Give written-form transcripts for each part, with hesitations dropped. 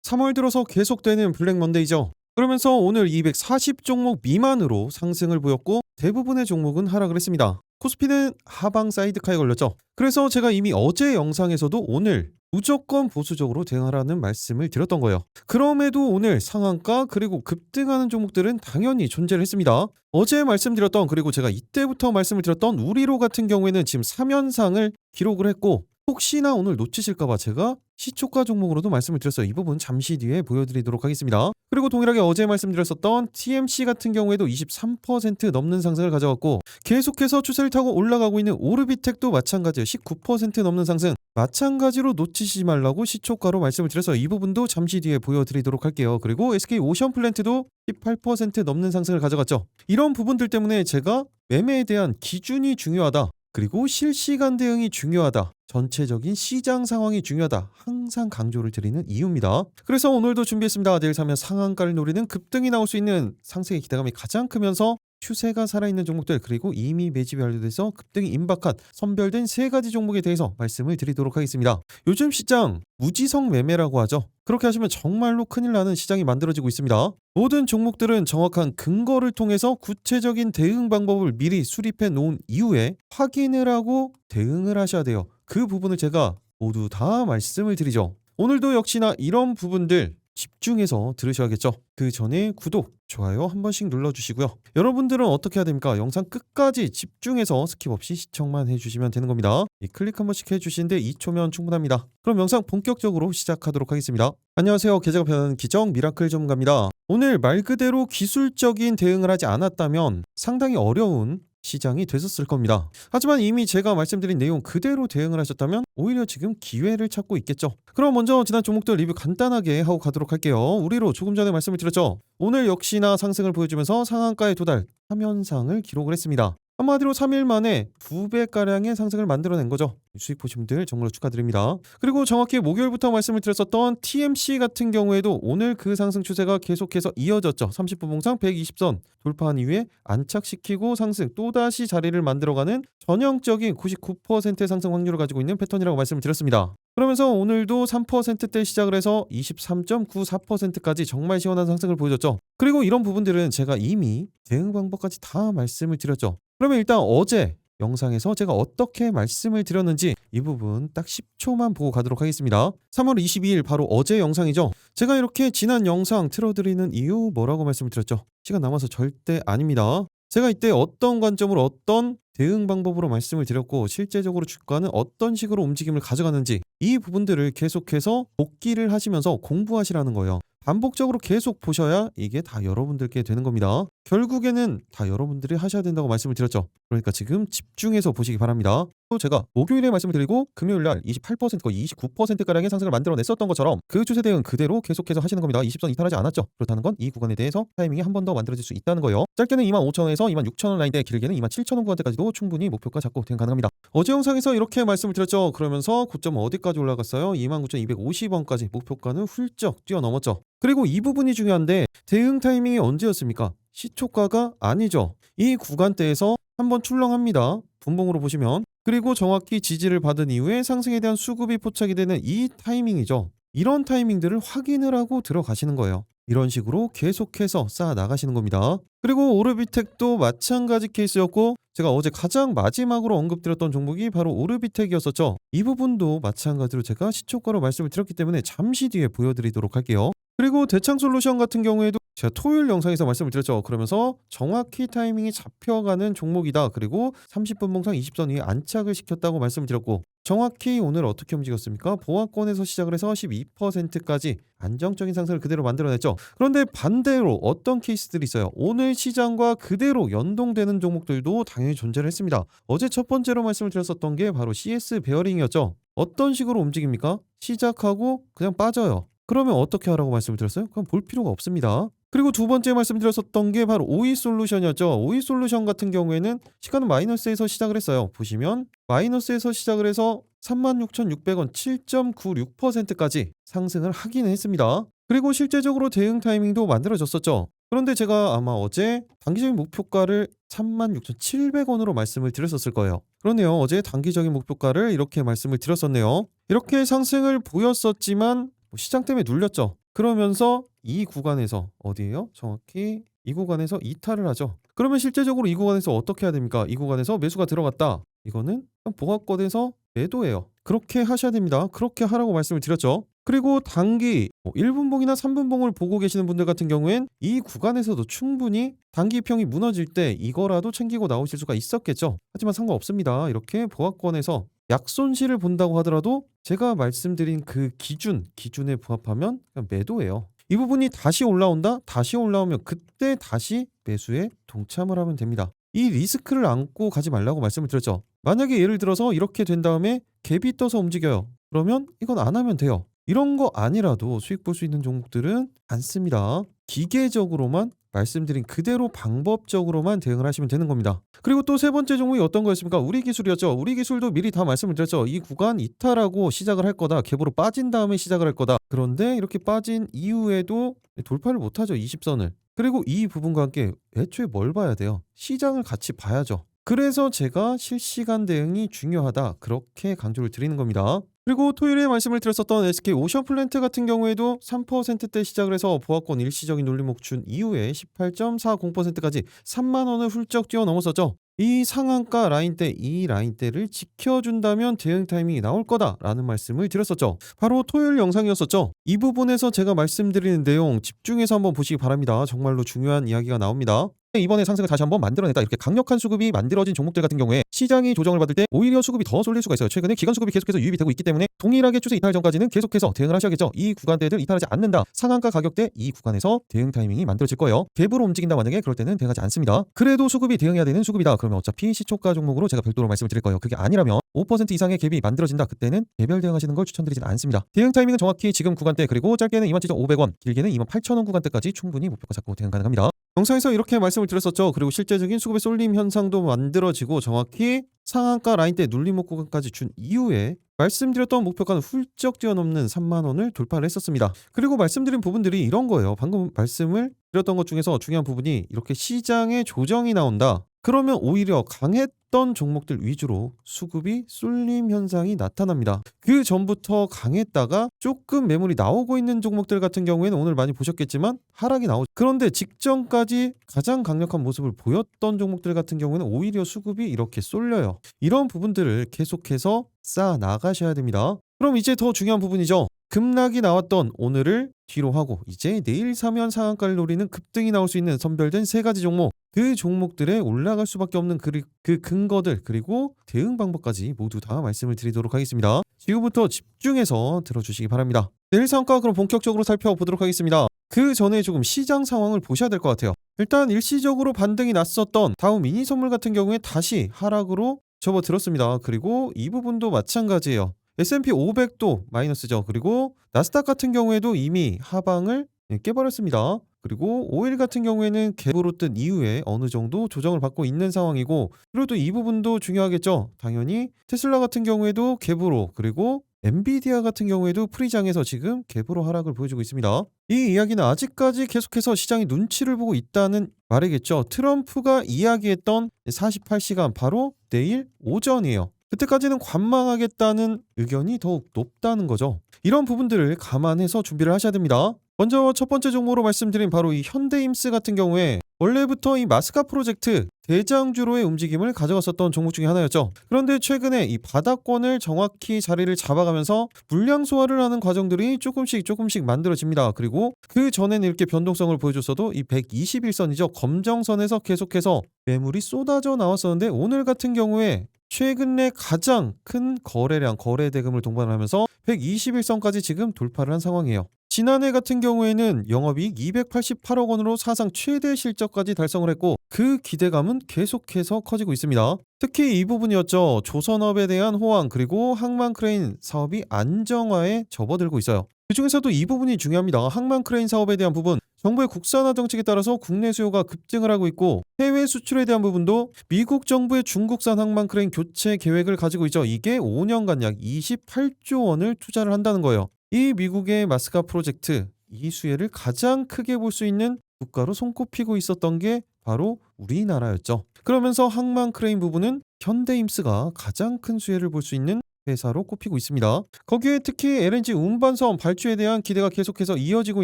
3월 들어서 계속되는 블랙 먼데이죠. 그러면서 오늘 240 종목 미만으로 상승을 보였고 대부분의 종목은 하락을 했습니다. 코스피는 하방 사이드카에 걸렸죠. 그래서 제가 이미 어제 영상에서도 오늘 무조건 보수적으로 대응하라는 말씀을 드렸던 거예요. 그럼에도 오늘 상한가 그리고 급등하는 종목들은 당연히 존재를 했습니다. 어제 말씀드렸던 그리고 제가 이때부터 말씀을 드렸던 우리로 같은 경우에는 지금 3연상을 기록을 했고 혹시나 오늘 놓치실까봐 제가 시초가 종목으로도 말씀을 드렸어요. 이 부분 잠시 뒤에 보여드리도록 하겠습니다. 그리고 동일하게 어제 말씀드렸었던 TMC 같은 경우에도 23% 넘는 상승을 가져왔고 계속해서 추세를 타고 올라가고 있는 오르비텍도 마찬가지예요. 19% 넘는 상승. 마찬가지로 놓치시지 말라고 시초가로 말씀을 드려서 이 부분도 잠시 뒤에 보여드리도록 할게요. 그리고 SK 오션플랜트도 18% 넘는 상승을 가져갔죠. 이런 부분들 때문에 제가 매매에 대한 기준이 중요하다. 그리고 실시간 대응이 중요하다. 전체적인 시장 상황이 중요하다. 항상 강조를 드리는 이유입니다. 그래서 오늘도 준비했습니다. 내일 사면 상한가를 노리는 급등이 나올 수 있는 상승의 기대감이 가장 크면서 추세가 살아있는 종목들 그리고 이미 매집이 완료돼서 급등이 임박한 선별된 3가지 종목에 대해서 말씀을 드리도록 하겠습니다. 요즘 시장 무지성 매매라고 하죠. 그렇게 하시면 정말로 큰일 나는 시장이 만들어지고 있습니다. 모든 종목들은 정확한 근거를 통해서 구체적인 대응 방법을 미리 수립해 놓은 이후에 확인을 하고 대응을 하셔야 돼요. 그 부분을 제가 모두 다 말씀을 드리죠. 오늘도 역시나 이런 부분들 집중해서 들으셔야겠죠. 그 전에 구독, 좋아요 한 번씩 눌러주시고요. 여러분들은 어떻게 해야 됩니까? 영상 끝까지 집중해서 스킵 없이 시청만 해주시면 되는 겁니다. 클릭 한 번씩 해주시는데 2초면 충분합니다. 그럼 영상 본격적으로 시작하도록 하겠습니다. 안녕하세요. 계좌가 변하는 기정 미라클 전문가입니다. 오늘 말 그대로 기술적인 대응을 하지 않았다면 상당히 어려운 시장이 됐었을 겁니다. 하지만 이미 제가 말씀드린 내용 그대로 대응을 하셨다면 오히려 지금 기회를 찾고 있겠죠. 그럼 먼저 지난 종목들 리뷰 간단하게 하고 가도록 할게요. 우리로 조금 전에 말씀을 드렸죠. 오늘 역시나 상승을 보여주면서 상한가에 도달 3연상을 기록을 했습니다. 한마디로 3일 만에 2배가량의 상승을 만들어낸 거죠. 수익 보신 분들 정말로 축하드립니다. 그리고 정확히 목요일부터 말씀을 드렸었던 TMC 같은 경우에도 오늘 그 상승 추세가 계속해서 이어졌죠. 30분 봉상 120선 돌파한 이후에 안착시키고 상승 또다시 자리를 만들어가는 전형적인 99%의 상승 확률을 가지고 있는 패턴이라고 말씀을 드렸습니다. 그러면서 오늘도 3%대 시작을 해서 23.94%까지 정말 시원한 상승을 보여줬죠. 그리고 이런 부분들은 제가 이미 대응 방법까지 다 말씀을 드렸죠. 그러면 일단 어제 영상에서 제가 어떻게 말씀을 드렸는지 이 부분 딱 10초만 보고 가도록 하겠습니다. 3월 22일 바로 어제 영상이죠. 제가 이렇게 지난 영상 틀어드리는 이유 뭐라고 말씀을 드렸죠? 시간 남아서 절대 아닙니다. 제가 이때 어떤 관점으로 어떤 대응 방법으로 말씀을 드렸고 실제적으로 주가는 어떤 식으로 움직임을 가져가는지 이 부분들을 계속해서 복기를 하시면서 공부하시라는 거예요. 반복적으로 계속 보셔야 이게 다 여러분들께 되는 겁니다. 결국에는 다 여러분들이 하셔야 된다고 말씀을 드렸죠. 그러니까 지금 집중해서 보시기 바랍니다. 또 제가 목요일에 말씀을 드리고 금요일날 28% 거의 29%가량의 상승을 만들어냈었던 것처럼 그 추세 대응 그대로 계속해서 하시는 겁니다. 20선 이탈하지 않았죠. 그렇다는 건 이 구간에 대해서 타이밍이 한 번 더 만들어질 수 있다는 거예요. 짧게는 25,000원에서 26,000원 라인대 길게는 27,000원 구간대까지도 충분히 목표가 잡고 대응 가능합니다. 어제 영상에서 이렇게 말씀을 드렸죠. 그러면서 고점 어디까지 올라갔어요? 29,250원까지 목표가는 훌쩍 뛰어넘었죠. 그리고 이 부분이 중요한데 대응 타이밍이 언제였습니까? 시초가가 아니죠. 이 구간대에서 한번 출렁합니다. 분봉으로 보시면. 그리고 정확히 지지를 받은 이후에 상승에 대한 수급이 포착이 되는 이 타이밍이죠. 이런 타이밍들을 확인을 하고 들어가시는 거예요. 이런 식으로 계속해서 쌓아 나가시는 겁니다. 그리고 오르비텍도 마찬가지 케이스였고 제가 어제 가장 마지막으로 언급드렸던 종목이 바로 오르비텍이었었죠. 이 부분도 마찬가지로 제가 시초가로 말씀을 드렸기 때문에 잠시 뒤에 보여드리도록 할게요. 그리고 대창솔루션 같은 경우에도 제가 토요일 영상에서 말씀을 드렸죠. 그러면서 정확히 타이밍이 잡혀가는 종목이다. 그리고 30분 봉상 20선 위에 안착을 시켰다고 말씀을 드렸고 정확히 오늘 어떻게 움직였습니까? 보합권에서 시작을 해서 12%까지 안정적인 상승을 그대로 만들어냈죠. 그런데 반대로 어떤 케이스들이 있어요. 오늘 시장과 그대로 연동되는 종목들도 당연히 존재를 했습니다. 어제 첫 번째로 말씀을 드렸었던 게 바로 CS 베어링이었죠. 어떤 식으로 움직입니까? 시작하고 그냥 빠져요. 그러면 어떻게 하라고 말씀을 드렸어요? 그럼 볼 필요가 없습니다. 그리고 두 번째 말씀드렸었던 게 바로 오이솔루션이었죠. 오이솔루션 같은 경우에는 시간은 마이너스에서 시작을 했어요. 보시면 마이너스에서 시작을 해서 36,600원 7.96%까지 상승을 하기는 했습니다. 그리고 실제적으로 대응 타이밍도 만들어졌었죠. 그런데 제가 아마 어제 단기적인 목표가를 36,700원으로 말씀을 드렸었을 거예요. 그러네요. 어제 단기적인 목표가를 이렇게 말씀을 드렸었네요. 이렇게 상승을 보였었지만 시장 때문에 눌렸죠. 그러면서 이 구간에서 어디예요? 정확히 이 구간에서 이탈을 하죠. 그러면 실제적으로 이 구간에서 어떻게 해야 됩니까? 이 구간에서 매수가 들어갔다. 이거는 보합권에서 매도예요. 그렇게 하셔야 됩니다. 그렇게 하라고 말씀을 드렸죠. 그리고 단기 1분봉이나 3분봉을 보고 계시는 분들 같은 경우엔 이 구간에서도 충분히 단기평이 무너질 때 이거라도 챙기고 나오실 수가 있었겠죠. 하지만 상관없습니다. 이렇게 보합권에서 약손실을 본다고 하더라도 제가 말씀드린 그 기준에 부합하면 그냥 매도예요. 이 부분이 다시 올라온다? 다시 올라오면 그때 다시 매수에 동참을 하면 됩니다. 이 리스크를 안고 가지 말라고 말씀을 드렸죠. 만약에 예를 들어서 이렇게 된 다음에 갭이 떠서 움직여요. 그러면 이건 안 하면 돼요. 이런 거 아니라도 수익 볼 수 있는 종목들은 안 씁니다. 기계적으로만 말씀드린 그대로 방법적으로만 대응을 하시면 되는 겁니다. 그리고 또 세 번째 종목이 어떤 거였습니까? 우리 기술이었죠. 우리 기술도 미리 다 말씀을 드렸죠. 이 구간 이탈하고 시작을 할 거다. 갭으로 빠진 다음에 시작을 할 거다. 그런데 이렇게 빠진 이후에도 돌파를 못하죠. 20선을. 그리고 이 부분과 함께 애초에 뭘 봐야 돼요? 시장을 같이 봐야죠. 그래서 제가 실시간 대응이 중요하다. 그렇게 강조를 드리는 겁니다. 그리고 토요일에 말씀을 드렸었던 SK 오션플랜트 같은 경우에도 3%대 시작을 해서 보합권 일시적인 눌림목 준 이후에 18.40%까지 3만 원을 훌쩍 뛰어넘었었죠. 이 상한가 라인대, 이 라인대를 지켜준다면 대응 타이밍이 나올 거다라는 말씀을 드렸었죠. 바로 토요일 영상이었었죠. 이 부분에서 제가 말씀드리는 내용 집중해서 한번 보시기 바랍니다. 정말로 중요한 이야기가 나옵니다. 이번에 상승을 다시 한번 만들어냈다. 이렇게 강력한 수급이 만들어진 종목들 같은 경우에 시장이 조정을 받을 때 오히려 수급이 더 쏠릴 수가 있어요. 최근에 기관 수급이 계속해서 유입이 되고 있기 때문에 동일하게 추세 이탈 전까지는 계속해서 대응을 하셔야겠죠. 이 구간대들 이탈하지 않는다. 상한가 가격대 이 구간에서 대응 타이밍이 만들어질 거예요. 갭으로 움직인다 만약에 그럴 때는 대응하지 않습니다. 그래도 수급이 대응해야 되는 수급이다. 그러면 어차피 시초가 종목으로 제가 별도로 말씀을 드릴 거예요. 그게 아니라면 5% 이상의 갭이 만들어진다. 그때는 개별 대응하시는 걸 추천드리지는 않습니다. 대응 타이밍은 정확히 지금 구간대 그리고 짧게는 27,500원, 길게는 28,000원 구간대까지 충분히 목표가 잡고 대응 가능합니다. 영상에서 이렇게 말씀을 드렸었죠. 그리고 실제적인 수급의 쏠림 현상도 만들어지고 정확히 상한가 라인대 눌림목 구간까지 준 이후에 말씀드렸던 목표가는 훌쩍 뛰어넘는 3만 원을 돌파를 했었습니다. 그리고 말씀드린 부분들이 이런 거예요. 방금 말씀을 드렸던 것 중에서 중요한 부분이 이렇게 시장에 조정이 나온다. 그러면 오히려 강했던 종목들 위주로 수급이 쏠림 현상이 나타납니다. 그 전부터 강했다가 조금 매물이 나오고 있는 종목들 같은 경우에는 오늘 많이 보셨겠지만 하락이 나오죠. 그런데 직전까지 가장 강력한 모습을 보였던 종목들 같은 경우는 오히려 수급이 이렇게 쏠려요. 이런 부분들을 계속해서 쌓아 나가셔야 됩니다. 그럼 이제 더 중요한 부분이죠. 급락이 나왔던 오늘을 뒤로 하고 이제 내일 사면 상한가를 노리는 급등이 나올 수 있는 선별된 세 가지 종목, 그 종목들에 올라갈 수밖에 없는 그 근거들 그리고 대응 방법까지 모두 다 말씀을 드리도록 하겠습니다. 지금부터 집중해서 들어주시기 바랍니다. 내일 상한가 그럼 본격적으로 살펴보도록 하겠습니다. 그 전에 조금 시장 상황을 보셔야 될 것 같아요. 일단 일시적으로 반등이 났었던 다우 미니 선물 같은 경우에 다시 하락으로 접어들었습니다. 그리고 이 부분도 마찬가지예요. S&P 500도 마이너스죠. 그리고 나스닥 같은 경우에도 이미 하방을 깨버렸습니다. 그리고 오일 같은 경우에는 갭으로 뜬 이후에 어느 정도 조정을 받고 있는 상황이고, 그리고 또 이 부분도 중요하겠죠. 당연히 테슬라 같은 경우에도 갭으로, 그리고 엔비디아 같은 경우에도 프리장에서 지금 갭으로 하락을 보여주고 있습니다. 이 이야기는 아직까지 계속해서 시장이 눈치를 보고 있다는 말이겠죠. 트럼프가 이야기했던 48시간 바로 내일 오전이에요. 그때까지는 관망하겠다는 의견이 더욱 높다는 거죠. 이런 부분들을 감안해서 준비를 하셔야 됩니다. 먼저 첫 번째 종목으로 말씀드린 바로 이 현대임스 같은 경우에 원래부터 이 마스카 프로젝트 대장주로의 움직임을 가져갔었던 종목 중에 하나였죠. 그런데 최근에 이 바닥권을 정확히 자리를 잡아가면서 물량 소화를 하는 과정들이 조금씩 만들어집니다. 그리고 그 전에는 이렇게 변동성을 보여줬어도 이 121선이죠. 검정선에서 계속해서 매물이 쏟아져 나왔었는데 오늘 같은 경우에 최근 내 가장 큰 거래량, 거래 대금을 동반하면서 121선까지 지금 돌파를 한 상황이에요. 지난해 같은 경우에는 영업이익 288억 원으로 사상 최대 실적까지 달성을 했고 그 기대감은 계속해서 커지고 있습니다. 특히 이 부분이었죠. 조선업에 대한 호황 그리고 항만 크레인 사업이 안정화에 접어들고 있어요. 그 중에서도 이 부분이 중요합니다. 항만 크레인 사업에 대한 부분, 정부의 국산화 정책에 따라서 국내 수요가 급증을 하고 있고 해외 수출에 대한 부분도 미국 정부의 중국산 항만 크레인 교체 계획을 가지고 있죠. 이게 5년간 약 28조 원을 투자를 한다는 거예요. 이 미국의 마스카 프로젝트, 이 수혜를 가장 크게 볼 수 있는 국가로 손꼽히고 있었던 게 바로 우리나라였죠. 그러면서 항만 크레인 부분은 현대임스가 가장 큰 수혜를 볼 수 있는 회사로 꼽히고 있습니다. 거기에 특히 LNG 운반선 발주에 대한 기대가 계속해서 이어지고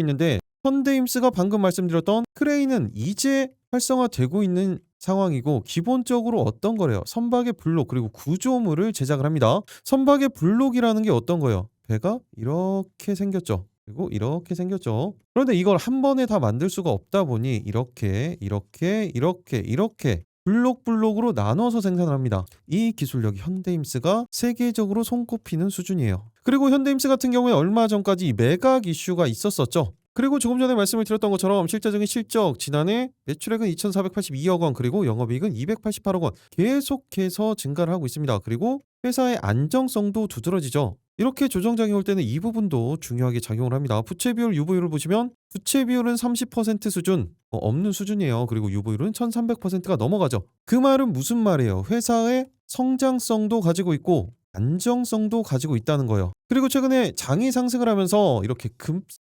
있는데 현대임스가 방금 말씀드렸던 크레인은 이제 활성화되고 있는 상황이고 기본적으로 어떤 거래요? 선박의 블록 그리고 구조물을 제작을 합니다. 선박의 블록이라는 게 어떤 거예요? 배가 이렇게 생겼죠. 그리고 이렇게 생겼죠. 그런데 이걸 한 번에 다 만들 수가 없다 보니 이렇게 블록으로 나눠서 생산을 합니다. 이 기술력이 현대임스가 세계적으로 손꼽히는 수준이에요. 그리고 현대임스 같은 경우에 얼마 전까지 이 매각 이슈가 있었었죠. 그리고 조금 전에 말씀을 드렸던 것처럼 실제적인 실적 지난해 매출액은 2,482억 원 그리고 영업이익은 288억 원 계속해서 증가를 하고 있습니다. 그리고 회사의 안정성도 두드러지죠. 이렇게 조정장이 올 때는 이 부분도 중요하게 작용을 합니다. 부채 비율, 유보율을 보시면 부채 비율은 30% 수준 없는 수준이에요. 그리고 유보율은 1300%가 넘어가죠. 그 말은 무슨 말이에요? 회사의 성장성도 가지고 있고 안정성도 가지고 있다는 거예요. 그리고 최근에 장이 상승을 하면서 이렇게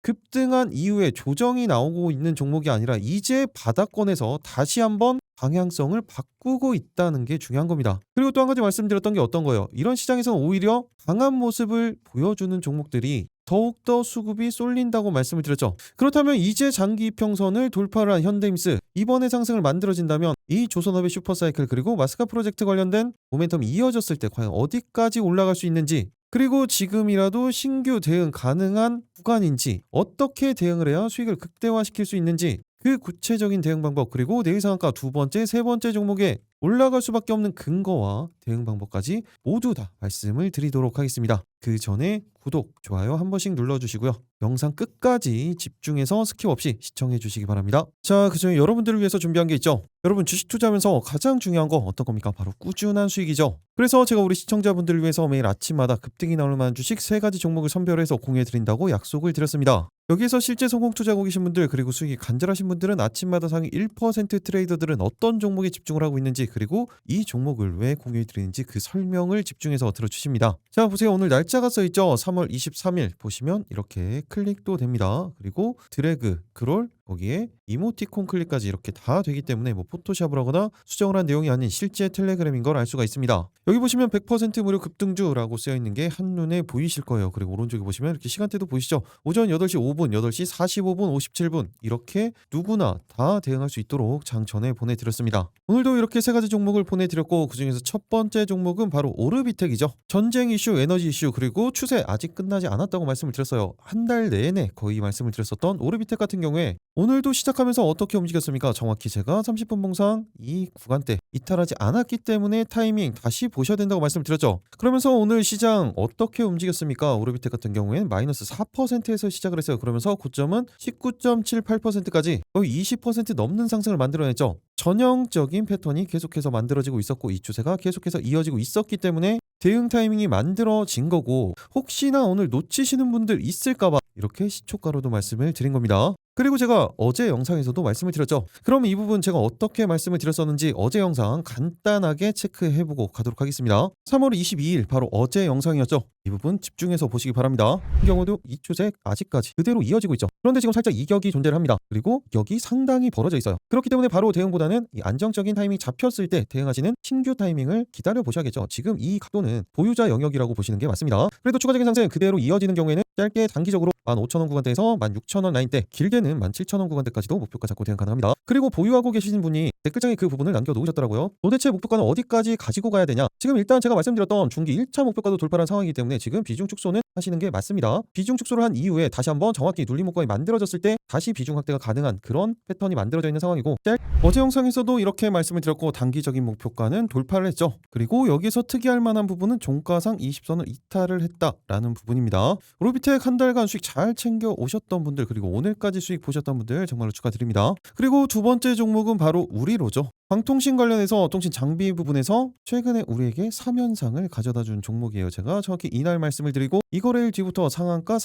급등한 이후에 조정이 나오고 있는 종목이 아니라 이제 바닥권에서 다시 한번 방향성을 바꾸고 있다는 게 중요한 겁니다. 그리고 또 한 가지 말씀드렸던 게 어떤 거예요? 이런 시장에서는 오히려 강한 모습을 보여주는 종목들이 더욱더 수급이 쏠린다고 말씀을 드렸죠. 그렇다면 이제 장기 이평선을 돌파를 한 현대임스 이번에 상승을 만들어진다면 이 조선업의 슈퍼사이클 그리고 마스카 프로젝트 관련된 모멘텀이 이어졌을 때 과연 어디까지 올라갈 수 있는지 그리고 지금이라도 신규 대응 가능한 구간인지 어떻게 대응을 해야 수익을 극대화시킬 수 있는지 그 구체적인 대응 방법 그리고 내일 상한가 두 번째, 세 번째 종목에 올라갈 수밖에 없는 근거와 대응 방법까지 모두 다 말씀을 드리도록 하겠습니다. 그 전에 구독, 좋아요 한 번씩 눌러주시고요. 영상 끝까지 집중해서 스킵 없이 시청해 주시기 바랍니다. 자, 그전에 여러분들을 위해서 준비한 게 있죠. 여러분 주식 투자하면서 가장 중요한 거 어떤 겁니까? 바로 꾸준한 수익이죠. 그래서 제가 우리 시청자분들을 위해서 매일 아침마다 급등이 나올 만한 주식 3가지 종목을 선별해서 공유해 드린다고 약속을 드렸습니다. 여기서 실제 성공 투자하고 계신 분들 그리고 수익이 간절하신 분들은 아침마다 상위 1% 트레이더들은 어떤 종목에 집중을 하고 있는지 그리고 이 종목을 왜 공유해 드리는지 그 설명을 집중해서 들어주십니다. 자, 보세요. 오늘 날짜가 써있죠. 3월 23일 보시면 이렇게 클릭도 됩니다. 그리고 드래그, 스크롤 거기에 이모티콘 클릭까지 이렇게 다 되기 때문에 뭐 포토샵을 하거나 수정을 한 내용이 아닌 실제 텔레그램인 걸 알 수가 있습니다. 여기 보시면 100% 무료 급등주라고 쓰여있는 게 한눈에 보이실 거예요. 그리고 오른쪽에 보시면 이렇게 시간대도 보이시죠. 오전 8시 5분, 8시 45분, 57분 이렇게 누구나 다 대응할 수 있도록 장 전에 보내드렸습니다. 오늘도 이렇게 3가지 종목을 보내드렸고 그중에서 첫 번째 종목은 바로 오르비텍이죠. 전쟁 이슈, 에너지 이슈 그리고 추세 아직 끝나지 않았다고 말씀을 드렸어요. 한 달 내내 거의 말씀을 드렸었던 오르비텍 같은 경우에 오늘도 시작하면서 어떻게 움직였습니까? 정확히 제가 30분 봉상 이 구간대 이탈하지 않았기 때문에 타이밍 다시 보셔야 된다고 말씀드렸죠. 그러면서 오늘 시장 어떻게 움직였습니까? 오르비텍 같은 경우에는 마이너스 4%에서 시작을 했어요. 그러면서 고점은 19.78%까지 거의 20% 넘는 상승을 만들어냈죠. 전형적인 패턴이 계속해서 만들어지고 있었고 이 추세가 계속해서 이어지고 있었기 때문에 대응 타이밍이 만들어진 거고 혹시나 오늘 놓치시는 분들 있을까봐 이렇게 시초가로도 말씀을 드린 겁니다. 그리고 제가 어제 영상에서도 말씀을 드렸죠. 그럼 이 부분 제가 어떻게 말씀을 드렸었는지 어제 영상 간단하게 체크해보고 가도록 하겠습니다. 3월 22일 바로 어제 영상이었죠. 이 부분 집중해서 보시기 바랍니다. 이 경우도 이 추세 아직까지 그대로 이어지고 있죠. 그런데 지금 살짝 이격이 존재를 합니다. 그리고 이격이 상당히 벌어져 있어요. 그렇기 때문에 바로 대응보다는 이 안정적인 타이밍이 잡혔을 때 대응하시는 신규 타이밍을 기다려 보셔야겠죠. 지금 이 각도는 보유자 영역이라고 보시는 게 맞습니다. 그래도 추가적인 상승 그대로 이어지는 경우에는 짧게 단기적으로 15,000원 구간대에서 16,000원 라인대 길게는 17,000원 구간대까지도 목표가 잡고 대응 가능합니다. 그리고 보유하고 계신 분이 댓글창에 그 부분을 남겨놓으셨더라고요. 도대체 목표가는 어디까지 가지고 가야 되냐? 지금 일단 제가 말씀드렸던 중기 1차 목표가도 돌파한 상황이기 때문에 지금 비중 축소는 하시는 게 맞습니다. 비중 축소를 한 이후에 다시 한번 정확히 눌림 목표가 만들어졌을 때 다시 비중 확대가 가능한 그런 패턴이 만들어져 있는 상황이고 어제 영상에서도 이렇게 말씀을 드렸고 단기적인 목표가는 돌파를 했죠. 그리고 여기서 특이할 만한 부분은 종가상 20선을 이탈을 했다라는 부분입니다. 오르비텍 한 달간 수익 잘 챙겨 오셨던 분들 그리고 오늘까지 수익 보셨던 분들 정말로 축하드립니다. 그리고 두 번째 종목은 바로 우리로죠. 방통신 관련해서 통신 장비 부분에서 최근에 우리에게 3연상을 가져다 준 종목이에요. 제가 정확히 이날 말씀을 드리고 이거래일 뒤부터 상한가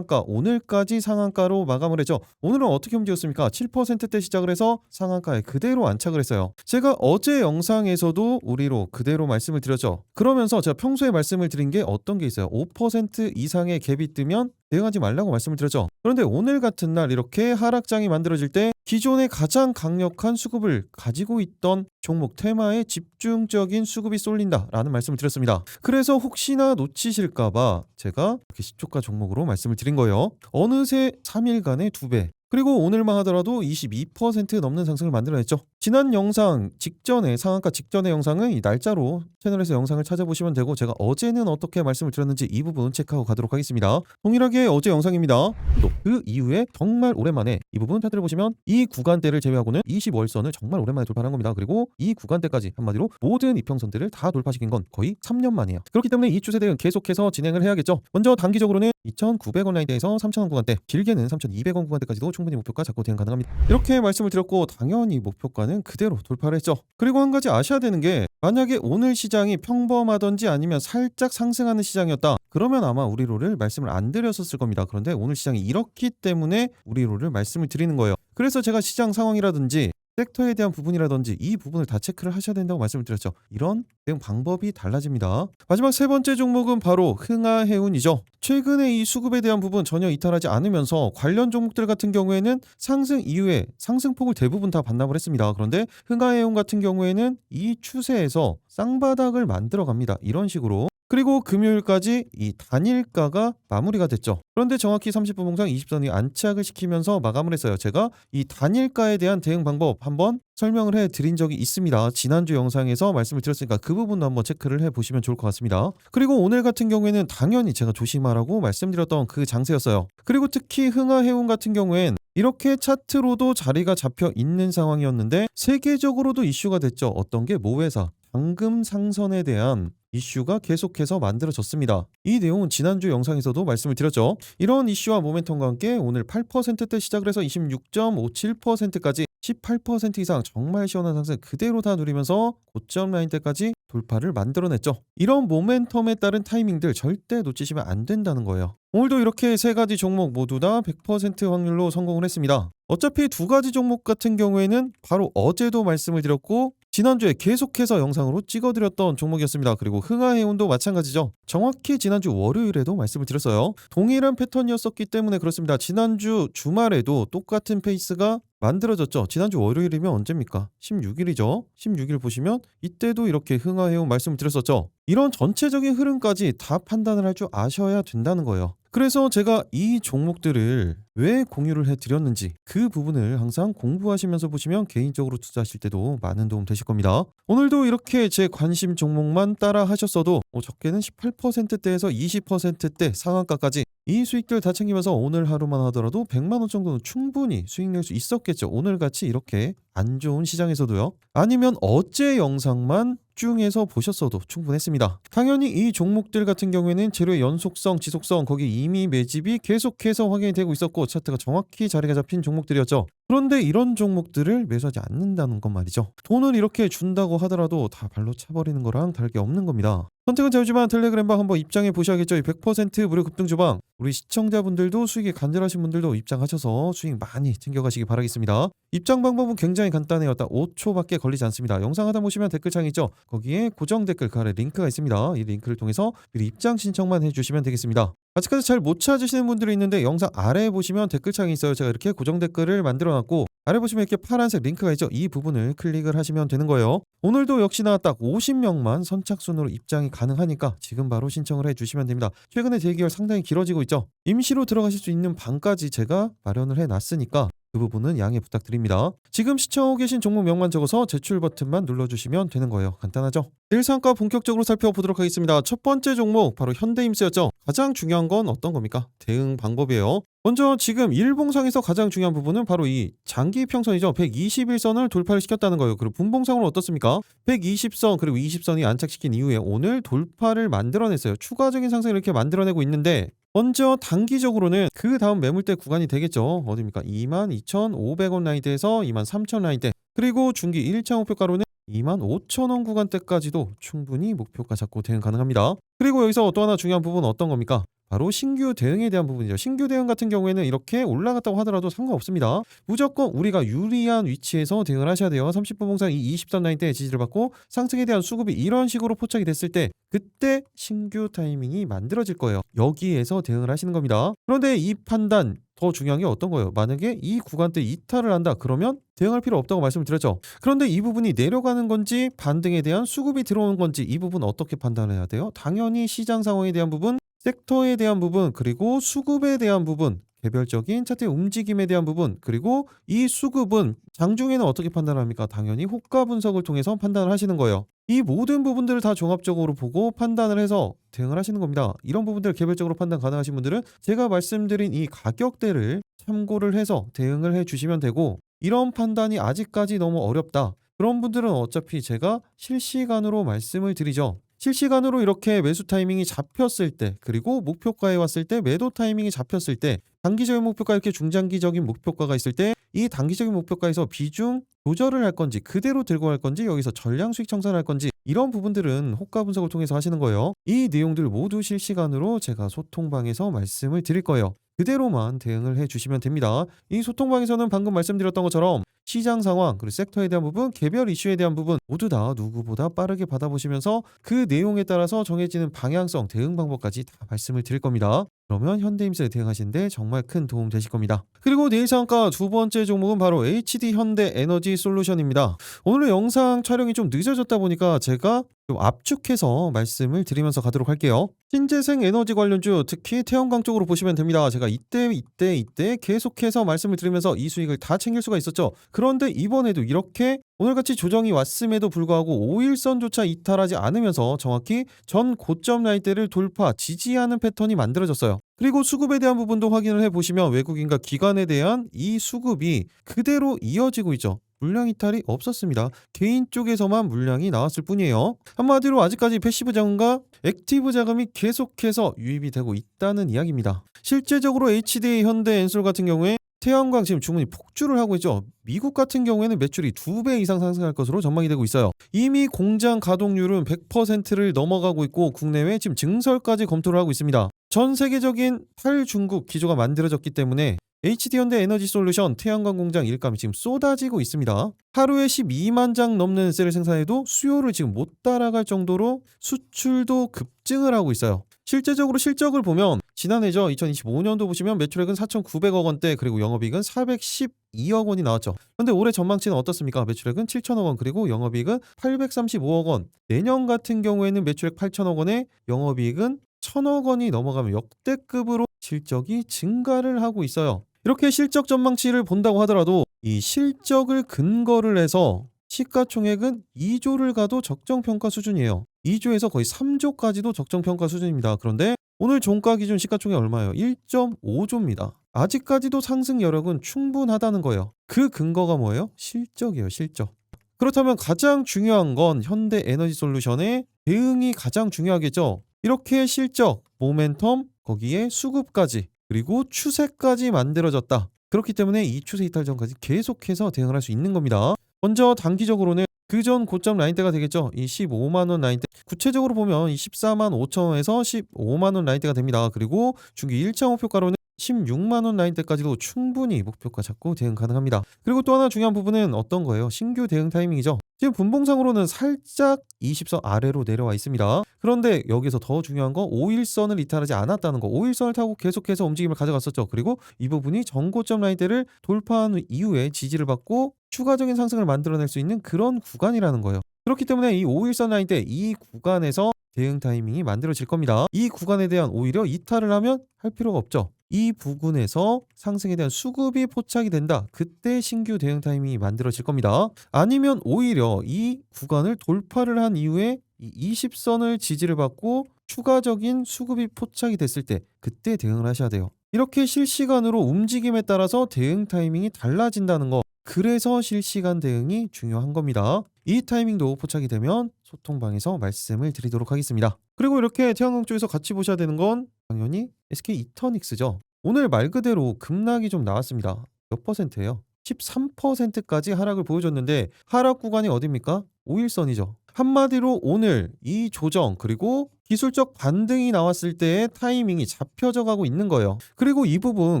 오늘까지 상한가로 마감을 했죠. 오늘은 어떻게 움직였습니까? 7%대 시작을 해서 상한가에 그대로 안착을 했어요. 제가 어제 영상에서도 우리로 그대로 말씀을 드렸죠. 그러면서 제가 평소에 말씀을 드린 게 어떤 게 있어요. 5% 이상의 갭이 뜨면 대응하지 말라고 말씀을 드렸죠. 그런데 오늘 같은 날 이렇게 하락장이 만들어질 때 기존에 가장 강력한 수급을 가지고 있던 종목 테마에 집중적인 수급이 쏠린다라는 말씀을 드렸습니다. 그래서 혹시나 놓치실까봐 제가 이렇게 시초가 종목으로 말씀을 드린 거예요. 어느새 3일간의 2배, 그리고 오늘만 하더라도 22% 넘는 상승을 만들어냈죠. 지난 영상 직전에, 상한가 직전의 영상은 이 날짜로 채널에서 영상을 찾아보시면 되고, 제가 어제는 어떻게 말씀을 드렸는지 이 부분 체크하고 가도록 하겠습니다. 동일하게 어제 영상입니다. 또 그 이후에 정말 오랜만에 이 부분 차트를 보시면 이 구간대를 제외하고는 20월선을 정말 오랜만에 돌파한 겁니다. 그리고 이 구간대까지 한마디로 모든 이평선들을 다 돌파시킨 건 거의 3년 만이에요. 그렇기 때문에 이 추세 대응 계속해서 진행을 해야겠죠. 먼저 단기적으로는 2,900원 라인대에서 3,000원 구간대, 길게는 3,200원 구간대까지도 충분히 목표가 잡고 대응 가능합니다. 이렇게 말씀을 드렸고, 당연히 목표가는 그대로 돌파를 했죠. 그리고 한 가지 아셔야 되는 게, 만약에 오늘 시장이 평범하던지 아니면 살짝 상승하는 시장이었다, 그러면 아마 우리로를 말씀을 안 드렸었을 겁니다. 그런데 오늘 시장이 이렇기 때문에 우리로를 말씀을 드리는 거예요. 그래서 제가 시장 상황이라든지 섹터에 대한 부분이라든지 이 부분을 다 체크를 하셔야 된다고 말씀을 드렸죠. 이런 대응 방법이 달라집니다. 마지막 세 번째 종목은 바로 흥하해운이죠. 최근에 이 수급에 대한 부분 전혀 이탈하지 않으면서 관련 종목들 같은 경우에는 상승 이후에 상승폭을 대부분 다 반납을 했습니다. 그런데 흥하해운 같은 경우에는 이 추세에서 쌍바닥을 만들어 갑니다. 이런 식으로. 그리고 금요일까지 이 단일가가 마무리가 됐죠. 그런데 정확히 30분 봉상 20선이 안착을 시키면서 마감을 했어요. 제가 이 단일가에 대한 대응 방법 한번 설명을 해드린 적이 있습니다. 지난주 영상에서 말씀을 드렸으니까 그 부분도 한번 체크를 해보시면 좋을 것 같습니다. 그리고 오늘 같은 경우에는 당연히 제가 조심하라고 말씀드렸던 그 장세였어요. 그리고 특히 흥하해운 같은 경우엔 이렇게 차트로도 자리가 잡혀 있는 상황이었는데 세계적으로도 이슈가 됐죠. 어떤 게 모회사 방금 상선에 대한 이슈가 계속해서 만들어졌습니다. 이 내용은 지난주 영상에서도 말씀을 드렸죠. 이런 이슈와 모멘텀과 함께 오늘 8%대 시작을 해서 26.57%까지 18% 이상 정말 시원한 상승 그대로 다 누리면서 고점 라인대까지 돌파를 만들어냈죠. 이런 모멘텀에 따른 타이밍들 절대 놓치시면 안 된다는 거예요. 오늘도 이렇게 세 가지 종목 모두 다 100% 확률로 성공을 했습니다. 어차피 두 가지 종목 같은 경우에는 바로 어제도 말씀을 드렸고 지난주에 계속해서 영상으로 찍어드렸던 종목이었습니다. 그리고 흥하해운도 마찬가지죠. 정확히 지난주 월요일에도 말씀을 드렸어요. 동일한 패턴이었었기 때문에 그렇습니다. 지난주 주말에도 똑같은 페이스가 만들어졌죠. 지난주 월요일이면 언제입니까? 16일이죠. 16일 보시면 이때도 이렇게 흥하해운 말씀을 드렸었죠. 이런 전체적인 흐름까지 다 판단을 할 줄 아셔야 된다는 거예요. 그래서 제가 이 종목들을 왜 공유를 해드렸는지 그 부분을 항상 공부하시면서 보시면 개인적으로 투자하실 때도 많은 도움 되실 겁니다. 오늘도 이렇게 제 관심 종목만 따라 하셨어도 적게는 18%대에서 20%대 상한가까지 이 수익들 다 챙기면서 오늘 하루만 하더라도 100만원 정도는 충분히 수익 낼 수 있었겠죠. 오늘같이 이렇게 안 좋은 시장에서도요. 아니면 어제 영상만 집중해서 보셨어도 충분했습니다. 당연히 이 종목들 같은 경우에는 재료의 연속성, 지속성 거기 이미 매집이 계속해서 확인이 되고 있었고 차트가 정확히 자리가 잡힌 종목들이었죠. 그런데 이런 종목들을 매수하지 않는다는 건 말이죠. 돈을 이렇게 준다고 하더라도 다 발로 차버리는 거랑 다를 게 없는 겁니다. 선택은 자유지만 텔레그램방 한번 입장해 보셔야겠죠. 이 100% 무료 급등 주방 우리 시청자분들도 수익이 간절하신 분들도 입장하셔서 수익 많이 챙겨가시기 바라겠습니다. 입장 방법은 굉장히 간단해요. 딱 5초밖에 걸리지 않습니다. 영상 하다 보시면 댓글창 있죠. 거기에 고정 댓글 그 아래 링크가 있습니다. 이 링크를 통해서 미리 입장 신청만 해주시면 되겠습니다. 아직까지 잘 못 찾으시는 분들이 있는데 영상 아래에 보시면 댓글창이 있어요. 제가 이렇게 고정 댓글을 만들어놨고 아래 보시면 이렇게 파란색 링크가 있죠. 이 부분을 클릭을 하시면 되는 거예요. 오늘도 역시나 딱 50명만 선착순으로 입장이 가능하니까 지금 바로 신청을 해주시면 됩니다. 최근에 대기열 상당히 길어지고 있죠. 임시로 들어가실 수 있는 방까지 제가 마련을 해놨으니까 그 부분은 양해 부탁드립니다. 지금 시청하고 계신 종목명만 적어서 제출 버튼만 눌러주시면 되는 거예요. 간단하죠? 일상가 본격적으로 살펴보도록 하겠습니다. 첫 번째 종목 바로 현대임스였죠. 가장 중요한 건 어떤 겁니까? 대응 방법이에요. 먼저 지금 일봉상에서 가장 중요한 부분은 바로 이 장기 평선이죠. 121선을 돌파를 시켰다는 거예요. 그리고 분봉상으로 어떻습니까? 120선 그리고 20선이 안착시킨 이후에 오늘 돌파를 만들어냈어요. 추가적인 상승을 이렇게 만들어내고 있는데 먼저 단기적으로는 그 다음 매물대 구간이 되겠죠. 어디입니까? 22,500원 라인대에서 23,000원 라인대 그리고 중기 1차 목표가로는 25,000원 구간대까지도 충분히 목표가 잡고 대응 가능합니다. 그리고 여기서 또 하나 중요한 부분은 어떤 겁니까? 바로 신규 대응에 대한 부분이죠. 신규 대응 같은 경우에는 이렇게 올라갔다고 하더라도 상관없습니다. 무조건 우리가 유리한 위치에서 대응을 하셔야 돼요. 30분 봉상 이 20선 라인 때 지지를 받고 상승에 대한 수급이 이런 식으로 포착이 됐을 때 그때 신규 타이밍이 만들어질 거예요. 여기에서 대응을 하시는 겁니다. 그런데 이 판단 더 중요한 게 어떤 거예요? 만약에 이 구간대 이탈을 한다 그러면 대응할 필요 없다고 말씀을 드렸죠. 그런데 이 부분이 내려가는 건지 반등에 대한 수급이 들어오는 건지 이 부분 어떻게 판단해야 돼요? 당연히 시장 상황에 대한 부분, 섹터에 대한 부분, 그리고 수급에 대한 부분, 개별적인 차트의 움직임에 대한 부분, 그리고 이 수급은 장중에는 어떻게 판단합니까? 당연히 호가 분석을 통해서 판단을 하시는 거예요. 이 모든 부분들을 다 종합적으로 보고 판단을 해서 대응을 하시는 겁니다. 이런 부분들 개별적으로 판단 가능하신 분들은 제가 말씀드린 이 가격대를 참고를 해서 대응을 해 주시면 되고, 이런 판단이 아직까지 너무 어렵다, 그런 분들은 어차피 제가 실시간으로 말씀을 드리죠. 실시간으로 이렇게 매수 타이밍이 잡혔을 때, 그리고 목표가에 왔을 때 매도 타이밍이 잡혔을 때, 단기적인 목표가 이렇게 중장기적인 목표가가 있을 때 이 단기적인 목표가에서 비중 조절을 할 건지 그대로 들고 갈 건지 여기서 전량 수익 청산할 건지 이런 부분들은 호가 분석을 통해서 하시는 거예요. 이 내용들 모두 실시간으로 제가 소통방에서 말씀을 드릴 거예요. 그대로만 대응을 해 주시면 됩니다. 이 소통방에서는 방금 말씀드렸던 것처럼 시장 상황, 그리고 섹터에 대한 부분, 개별 이슈에 대한 부분 모두 다 누구보다 빠르게 받아보시면서 그 내용에 따라서 정해지는 방향성, 대응 방법까지 다 말씀을 드릴 겁니다. 그러면 현대임스에 대응하시는데 정말 큰 도움 되실 겁니다. 그리고 내일 상한가 두 번째 종목은 바로 HD 현대에너지 솔루션입니다. 오늘 영상 촬영이 좀 늦어졌다 보니까 제가 좀 압축해서 말씀을 드리면서 가도록 할게요. 신재생 에너지 관련주, 특히 태양광 쪽으로 보시면 됩니다. 제가 이때 계속해서 말씀을 드리면서 이 수익을 다 챙길 수가 있었죠. 그런데 이번에도 이렇게 오늘같이 조정이 왔음에도 불구하고 5일선조차 이탈하지 않으면서 정확히 전 고점 라인대를 돌파, 지지하는 패턴이 만들어졌어요. 그리고 수급에 대한 부분도 확인을 해보시면 외국인과 기관에 대한 이 수급이 그대로 이어지고 있죠. 물량 이탈이 없었습니다. 개인 쪽에서만 물량이 나왔을 뿐이에요. 한마디로 아직까지 패시브 자금과 액티브 자금이 계속해서 유입이 되고 있다는 이야기입니다. 실제적으로 HD 현대엔솔 같은 경우에 태양광 지금 주문이 폭주를 하고 있죠. 미국 같은 경우에는 매출이 2배 이상 상승할 것으로 전망이 되고 있어요. 이미 공장 가동률은 100%를 넘어가고 있고 국내외 지금 증설까지 검토를 하고 있습니다. 전 세계적인 탈중국 기조가 만들어졌기 때문에 HD현대 에너지 솔루션 태양광 공장 일감이 지금 쏟아지고 있습니다. 하루에 12만 장 넘는 셀을 생산해도 수요를 지금 못 따라갈 정도로 수출도 급증을 하고 있어요. 실제적으로 실적을 보면 지난해죠. 2025년도 보시면 매출액은 4,900억 원대, 그리고 영업이익은 412억 원이 나왔죠. 그런데 올해 전망치는 어떻습니까? 매출액은 7천억 원, 그리고 영업이익은 835억 원. 내년 같은 경우에는 매출액 8천억 원에 영업이익은 1,000억 원이 넘어가면 역대급으로 실적이 증가를 하고 있어요. 이렇게 실적 전망치를 본다고 하더라도 이 실적을 근거를 해서 시가총액은 2조를 가도 적정평가 수준이에요. 2조에서 거의 3조까지도 적정평가 수준입니다. 그런데 오늘 종가 기준 시가총액 얼마예요? 1.5조입니다. 아직까지도 상승 여력은 충분하다는 거예요. 그 근거가 뭐예요? 실적이에요, 실적. 그렇다면 가장 중요한 건 현대에너지솔루션의 대응이 가장 중요하겠죠. 이렇게 실적, 모멘텀, 거기에 수급까지, 그리고 추세까지 만들어졌다. 그렇기 때문에 이 추세 이탈 전까지 계속해서 대응을 할 수 있는 겁니다. 먼저 단기적으로는 그전 고점 라인대가 되겠죠. 이 15만원 라인대, 구체적으로 보면 이 14만 5천원에서 15만원 라인대가 됩니다. 그리고 중기 1차 목표가로는 16만원 라인대까지도 충분히 목표가 잡고 대응 가능합니다. 그리고 또 하나 중요한 부분은 어떤 거예요? 신규 대응 타이밍이죠. 지금 분봉상으로는 살짝 20선 아래로 내려와 있습니다. 그런데 여기서 더 중요한 건 5일선을 이탈하지 않았다는 거. 5일선을 타고 계속해서 움직임을 가져갔었죠. 그리고 이 부분이 전고점 라인대를 돌파한 이후에 지지를 받고 추가적인 상승을 만들어낼 수 있는 그런 구간이라는 거예요. 그렇기 때문에 이 5일선 라인대, 이 구간에서 대응 타이밍이 만들어질 겁니다. 이 구간에 대한 오히려 이탈을 하면 할 필요가 없죠. 이 부분에서 상승에 대한 수급이 포착이 된다. 그때 신규 대응 타이밍이 만들어질 겁니다. 아니면 오히려 이 구간을 돌파를 한 이후에 이 20선을 지지를 받고 추가적인 수급이 포착이 됐을 때 그때 대응을 하셔야 돼요. 이렇게 실시간으로 움직임에 따라서 대응 타이밍이 달라진다는 거. 그래서 실시간 대응이 중요한 겁니다. 이 타이밍도 포착이 되면 소통방에서 말씀을 드리도록 하겠습니다. 그리고 이렇게 태양광 쪽에서 같이 보셔야 되는 건 당연히 SK 이터닉스죠. 오늘 말 그대로 급락이 좀 나왔습니다. 몇 %예요? 13%까지 하락을 보여줬는데 하락 구간이 어디입니까? 5일선이죠. 한마디로 오늘 이 조정 그리고 기술적 반등이 나왔을 때의 타이밍이 잡혀져 가고 있는 거예요. 그리고 이 부분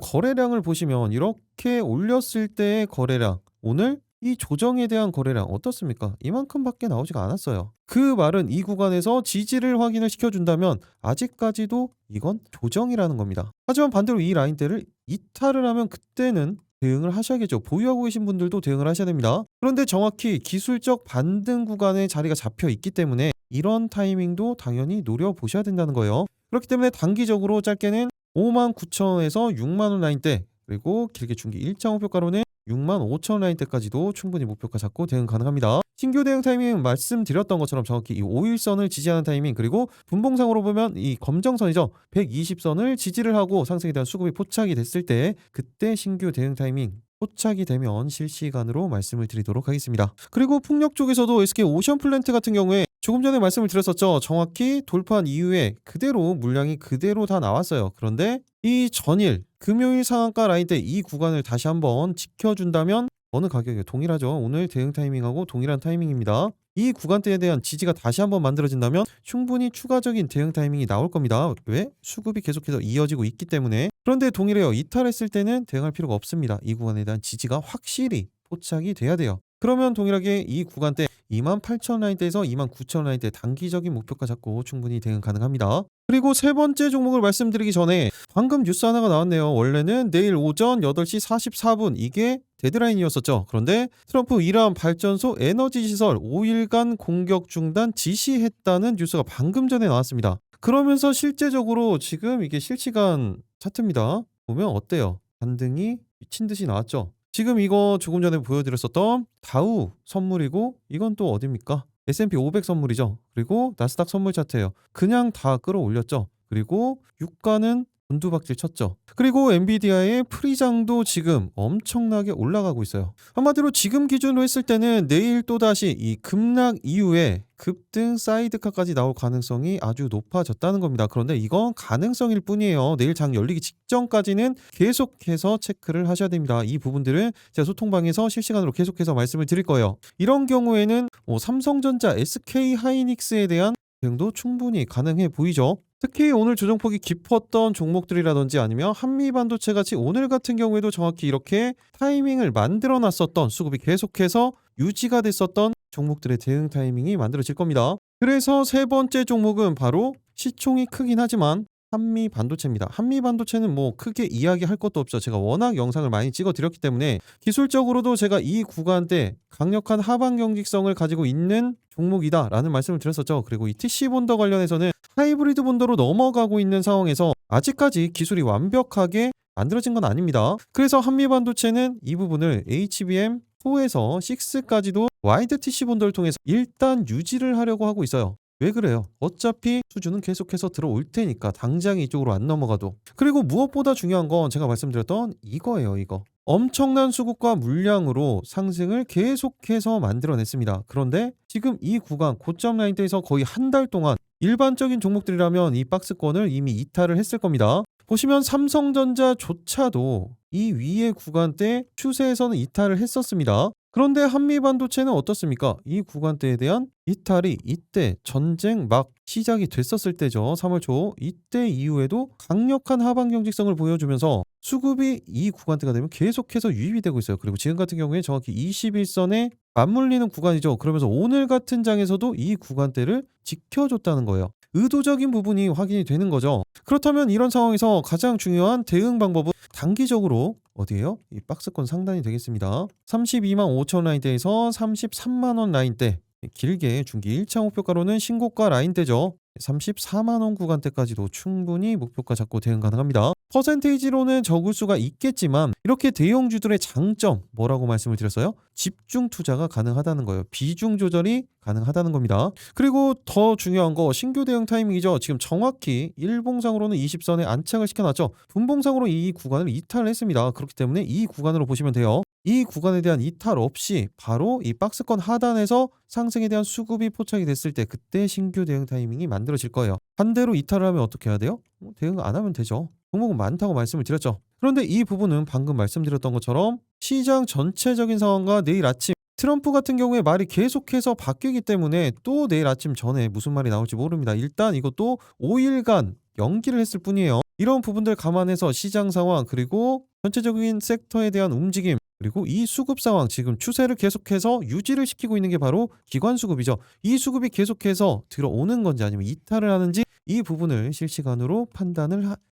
거래량을 보시면 이렇게 올렸을 때의 거래량, 오늘 이 조정에 대한 거래량 어떻습니까? 이만큼밖에 나오지가 않았어요. 그 말은 이 구간에서 지지를 확인을 시켜준다면 아직까지도 이건 조정이라는 겁니다. 하지만 반대로 이 라인대를 이탈을 하면 그때는 대응을 하셔야겠죠. 보유하고 계신 분들도 대응을 하셔야 됩니다. 그런데 정확히 기술적 반등 구간에 자리가 잡혀 있기 때문에 이런 타이밍도 당연히 노려보셔야 된다는 거예요. 그렇기 때문에 단기적으로 짧게는 59,000원에서 60,000원 라인대, 그리고 길게 중기 1.5표가로는 65,000원 라인대까지도 충분히 목표가 잡고 대응 가능합니다. 신규 대응 타이밍 말씀드렸던 것처럼 정확히 이 5일선을 지지하는 타이밍, 그리고 분봉상으로 보면 이 검정선이죠. 120선을 지지를 하고 상승에 대한 수급이 포착이 됐을 때 그때 신규 대응 타이밍 포착이 되면 실시간으로 말씀을 드리도록 하겠습니다. 그리고 풍력 쪽에서도 SK 오션플랜트 같은 경우에 조금 전에 말씀을 드렸었죠. 정확히 돌파한 이후에 그대로 물량이 그대로 다 나왔어요. 그런데 이 전일 금요일 상한가 라인대 이 구간을 다시 한번 지켜준다면 어느 가격이 동일하죠. 오늘 대응 타이밍하고 동일한 타이밍입니다. 이 구간대에 대한 지지가 다시 한번 만들어진다면 충분히 추가적인 대응 타이밍이 나올 겁니다. 왜? 수급이 계속해서 이어지고 있기 때문에. 그런데 동일해요. 이탈했을 때는 대응할 필요가 없습니다. 이 구간에 대한 지지가 확실히 포착이 돼야 돼요. 그러면 동일하게 이 구간대 28,000 라인대에서 29,000 라인대 단기적인 목표가 잡고 충분히 대응 가능합니다. 그리고 세 번째 종목을 말씀드리기 전에 방금 뉴스 하나가 나왔네요. 원래는 내일 오전 8시 44분 이게 데드라인이었었죠. 그런데 트럼프 이란 발전소 에너지 시설 5일간 공격 중단 지시했다는 뉴스가 방금 전에 나왔습니다. 그러면서 실제적으로 지금 이게 실시간 차트입니다. 보면 어때요? 반등이 미친 듯이 나왔죠. 지금 이거 조금 전에 보여드렸었던 다우 선물이고 이건 또 어딥니까? S&P 500 선물이죠. 그리고 나스닥 선물 차트예요. 그냥 다 끌어올렸죠. 그리고 유가는 곤두박질 쳤죠. 그리고 엔비디아의 프리장도 지금 엄청나게 올라가고 있어요. 한마디로 지금 기준으로 했을 때는 내일 또다시 이 급락 이후에 급등 사이드카까지 나올 가능성이 아주 높아졌다는 겁니다. 그런데 이건 가능성일 뿐이에요. 내일 장 열리기 직전까지는 계속해서 체크를 하셔야 됩니다. 이 부분들은 제가 소통방에서 실시간으로 계속해서 말씀을 드릴 거예요. 이런 경우에는 삼성전자, SK하이닉스에 대한 대응도 충분히 가능해 보이죠. 특히 오늘 조정폭이 깊었던 종목들이라든지 아니면 한미반도체 같이 오늘 같은 경우에도 정확히 이렇게 타이밍을 만들어 놨었던 수급이 계속해서 유지가 됐었던 종목들의 대응 타이밍이 만들어질 겁니다. 그래서 세 번째 종목은 바로 시총이 크긴 하지만 한미반도체입니다. 한미반도체는 뭐 크게 이야기할 것도 없죠. 제가 워낙 영상을 많이 찍어 드렸기 때문에 기술적으로도 제가 이 구간대 강력한 하방 경직성을 가지고 있는 종목이다라는 말씀을 드렸었죠. 그리고 이 TC 본더 관련해서는 하이브리드 본더로 넘어가고 있는 상황에서 아직까지 기술이 완벽하게 만들어진 건 아닙니다. 그래서 한미반도체는 이 부분을 HBM4에서 6까지도 와이드 TC 본더를 통해서 일단 유지를 하려고 하고 있어요. 왜 그래요? 어차피 수주는 계속해서 들어올 테니까 당장에 이쪽으로 안 넘어가도. 그리고 무엇보다 중요한 건 제가 말씀드렸던 이거예요. 이거. 엄청난 수급과 물량으로 상승을 계속해서 만들어냈습니다. 그런데 지금 이 구간 고점 라인대에서 거의 한 달 동안 일반적인 종목들이라면 이 박스권을 이미 이탈을 했을 겁니다. 보시면 삼성전자조차도 이 위의 구간대 추세에서는 이탈을 했었습니다. 그런데 한미반도체는 어떻습니까? 이 구간대에 대한 이탈이 이때 전쟁 막 시작이 됐었을 때죠. 3월 초 이때 이후에도 강력한 하방 경직성을 보여주면서 수급이 이 구간대가 되면 계속해서 유입이 되고 있어요. 그리고 지금 같은 경우에 정확히 21선에 맞물리는 구간이죠. 그러면서 오늘 같은 장에서도 이 구간대를 지켜줬다는 거예요. 의도적인 부분이 확인이 되는 거죠. 그렇다면 이런 상황에서 가장 중요한 대응 방법은 단기적으로 어디에요? 이 박스권 상단이 되겠습니다. 325,000 라인대에서 33만원 라인대, 길게 중기 1차 목표가로는 신고가 라인대죠. 34만원 구간대까지도 충분히 목표가 잡고 대응 가능합니다. 퍼센테이지로는 적을 수가 있겠지만 이렇게 대형주들의 장점 뭐라고 말씀을 드렸어요? 집중 투자가 가능하다는 거예요. 비중 조절이 가능하다는 겁니다. 그리고 더 중요한 거 신규 대응 타이밍이죠. 지금 정확히 일봉상으로는 20선에 안착을 시켜놨죠. 분봉상으로 이 구간을 이탈을 했습니다. 그렇기 때문에 이 구간으로 보시면 돼요. 이 구간에 대한 이탈 없이 바로 이 박스권 하단에서 상승에 대한 수급이 포착이 됐을 때 그때 신규 대응 타이밍이 만들어질 거예요. 반대로 이탈을 하면 어떻게 해야 돼요? 대응 안 하면 되죠. 종목은 많다고 말씀을 드렸죠. 그런데 이 부분은 방금 말씀드렸던 것처럼 시장 전체적인 상황과 내일 아침 트럼프 같은 경우에 말이 계속해서 바뀌기 때문에 또 내일 아침 전에 무슨 말이 나올지 모릅니다. 일단 이것도 5일간 연기를 했을 뿐이에요. 이런 부분들 감안해서 시장 상황 그리고 전체적인 섹터에 대한 움직임 그리고 이 수급 상황 지금 추세를 계속해서 유지를 시키고 있는 게 바로 기관 수급이죠. 이 수급이 계속해서 들어오는 건지 아니면 이탈을 하는지 이 부분을 실시간으로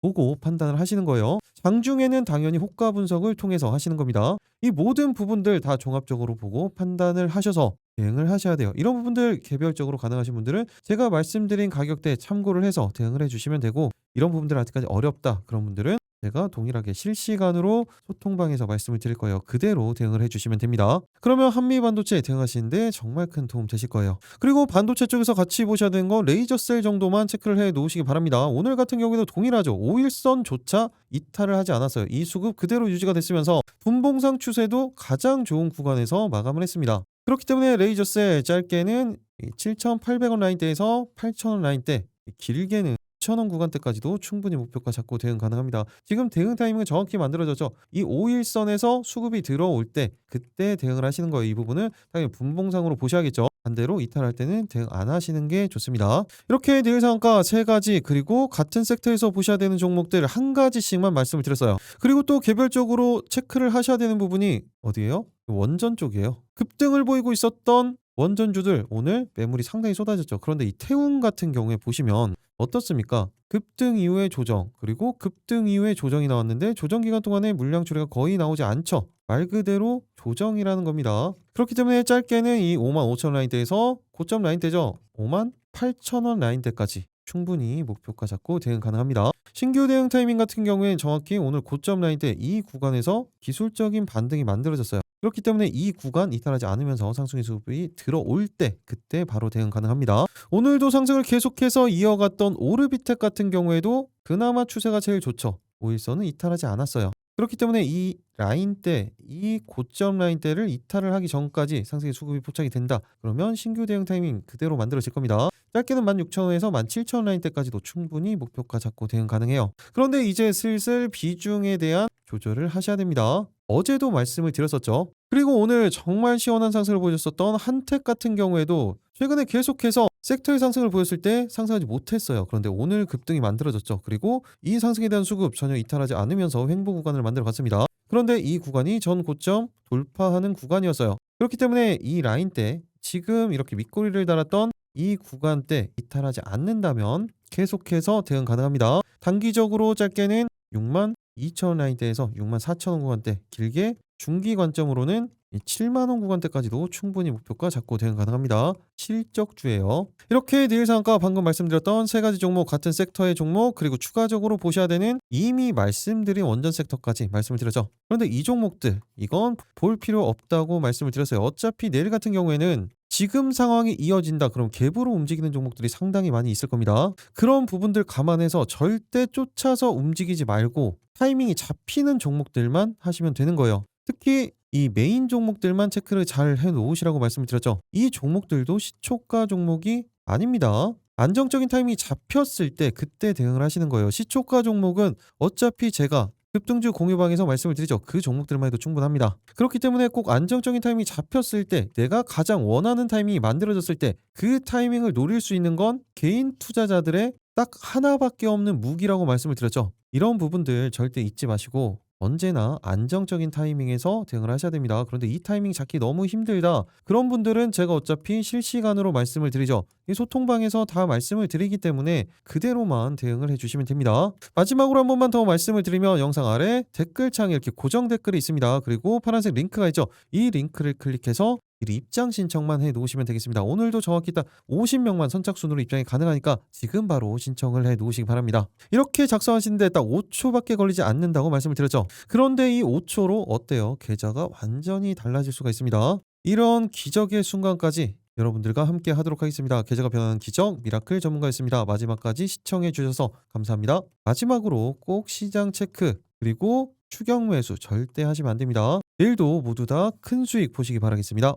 보고 판단을 하시는 거예요. 장중에는 당연히 호가 분석을 통해서 하시는 겁니다. 이 모든 부분들 다 종합적으로 보고 판단을 하셔서 대응을 하셔야 돼요. 이런 부분들 개별적으로 가능하신 분들은 제가 말씀드린 가격대에 참고를 해서 대응을 해주시면 되고, 이런 부분들 아직까지 어렵다 그런 분들은 제가 동일하게 실시간으로 소통방에서 말씀을 드릴 거예요. 그대로 대응을 해주시면 됩니다. 그러면 한미반도체 대응하시는데 정말 큰 도움 되실 거예요. 그리고 반도체 쪽에서 같이 보셔야 되는 건 레이저셀 정도만 체크를 해 놓으시기 바랍니다. 오늘 같은 경우에도 동일하죠. 5일선조차 이탈을 하지 않았어요. 이 수급 그대로 유지가 됐으면서 분봉상 추세도 가장 좋은 구간에서 마감을 했습니다. 그렇기 때문에 레이저셀 짧게는 7,800원 라인대에서 8,000원 라인대, 길게는 2,000원 구간대까지도 충분히 목표가 잡고 대응 가능합니다. 지금 대응 타이밍은 정확히 만들어졌죠. 이 5일선에서 수급이 들어올 때 그때 대응을 하시는 거예요. 이 부분은 당연히 분봉상으로 보셔야겠죠. 반대로 이탈할 때는 대응 안 하시는 게 좋습니다. 이렇게 내일 상한가 3가지 그리고 같은 섹터에서 보셔야 되는 종목들 한 가지씩만 말씀을 드렸어요. 그리고 또 개별적으로 체크를 하셔야 되는 부분이 어디예요? 원전 쪽이에요. 급등을 보이고 있었던 원전주들 오늘 매물이 상당히 쏟아졌죠. 그런데 이 태웅 같은 경우에 보시면 어떻습니까? 급등 이후의 조정 그리고 급등 이후의 조정이 나왔는데 조정 기간 동안에 물량 추리가 거의 나오지 않죠. 말 그대로 조정이라는 겁니다. 그렇기 때문에 짧게는 이 55,000원 라인대에서 고점 라인대죠. 58,000원 라인대까지 충분히 목표가 잡고 대응 가능합니다. 신규 대응 타이밍 같은 경우에는 정확히 오늘 고점 라인대 이 구간에서 기술적인 반등이 만들어졌어요. 그렇기 때문에 이 구간 이탈하지 않으면서 상승의 수급이 들어올 때 그때 바로 대응 가능합니다. 오늘도 상승을 계속해서 이어갔던 오르비텍 같은 경우에도 그나마 추세가 제일 좋죠. 5일선은 이탈하지 않았어요. 그렇기 때문에 이 라인대, 이 고점 라인대를 이탈을 하기 전까지 상승의 수급이 포착이 된다. 그러면 신규 대응 타이밍 그대로 만들어질 겁니다. 짧게는 16,000원에서 17,000원 라인대까지도 충분히 목표가 잡고 대응 가능해요. 그런데 이제 슬슬 비중에 대한 조절을 하셔야 됩니다. 어제도 말씀을 드렸었죠. 그리고 오늘 정말 시원한 상승을 보여줬었던 한택 같은 경우에도 최근에 계속해서 섹터의 상승을 보였을 때 상승하지 못했어요. 그런데 오늘 급등이 만들어졌죠. 그리고 이 상승에 대한 수급 전혀 이탈하지 않으면서 횡보 구간을 만들어 갔습니다. 그런데 이 구간이 전 고점 돌파하는 구간이었어요. 그렇기 때문에 이 라인 때 지금 이렇게 밑꼬리를 달았던 이 구간대 이탈하지 않는다면 계속해서 대응 가능합니다. 단기적으로 짧게는 62,000원 라인대에서 64,000원 구간대, 길게 중기 관점으로는 70,000원 구간대까지도 충분히 목표가 잡고 대응 가능합니다. 실적주예요. 이렇게 내일 상한가 방금 말씀드렸던 3가지 종목, 같은 섹터의 종목, 그리고 추가적으로 보셔야 되는 이미 말씀드린 원전 섹터까지 말씀을 드렸죠. 그런데 이 종목들 이건 볼 필요 없다고 말씀을 드렸어요. 어차피 내일 같은 경우에는 지금 상황이 이어진다 그럼 갭으로 움직이는 종목들이 상당히 많이 있을 겁니다. 그런 부분들 감안해서 절대 쫓아서 움직이지 말고 타이밍이 잡히는 종목들만 하시면 되는 거예요. 특히 이 메인 종목들만 체크를 잘 해놓으시라고 말씀을 드렸죠. 이 종목들도 시초가 종목이 아닙니다. 안정적인 타이밍이 잡혔을 때 그때 대응을 하시는 거예요. 시초가 종목은 어차피 제가 급등주 공유방에서 말씀을 드리죠. 그 종목들만 해도 충분합니다. 그렇기 때문에 꼭 안정적인 타이밍이 잡혔을 때 내가 가장 원하는 타이밍이 만들어졌을 때 그 타이밍을 노릴 수 있는 건 개인 투자자들의 딱 하나밖에 없는 무기라고 말씀을 드렸죠. 이런 부분들 절대 잊지 마시고 언제나 안정적인 타이밍에서 대응을 하셔야 됩니다. 그런데 이 타이밍 잡기 너무 힘들다. 그런 분들은 제가 어차피 실시간으로 말씀을 드리죠. 이 소통방에서 다 말씀을 드리기 때문에 그대로만 대응을 해주시면 됩니다. 마지막으로 한 번만 더 말씀을 드리면 영상 아래 댓글창에 이렇게 고정 댓글이 있습니다. 그리고 파란색 링크가 있죠. 이 링크를 클릭해서 입장 신청만 해 놓으시면 되겠습니다. 오늘도 정확히 딱 50명만 선착순으로 입장이 가능하니까 지금 바로 신청을 해 놓으시기 바랍니다. 이렇게 작성하시는데 딱 5초밖에 걸리지 않는다고 말씀을 드렸죠. 그런데 이 5초로 어때요? 계좌가 완전히 달라질 수가 있습니다. 이런 기적의 순간까지 여러분들과 함께 하도록 하겠습니다. 계좌가 변하는 기적 미라클 전문가였습니다. 마지막까지 시청해 주셔서 감사합니다. 마지막으로 꼭 시장 체크 그리고 추격 매수 절대 하시면 안 됩니다. 내일도 모두 다 큰 수익 보시기 바라겠습니다.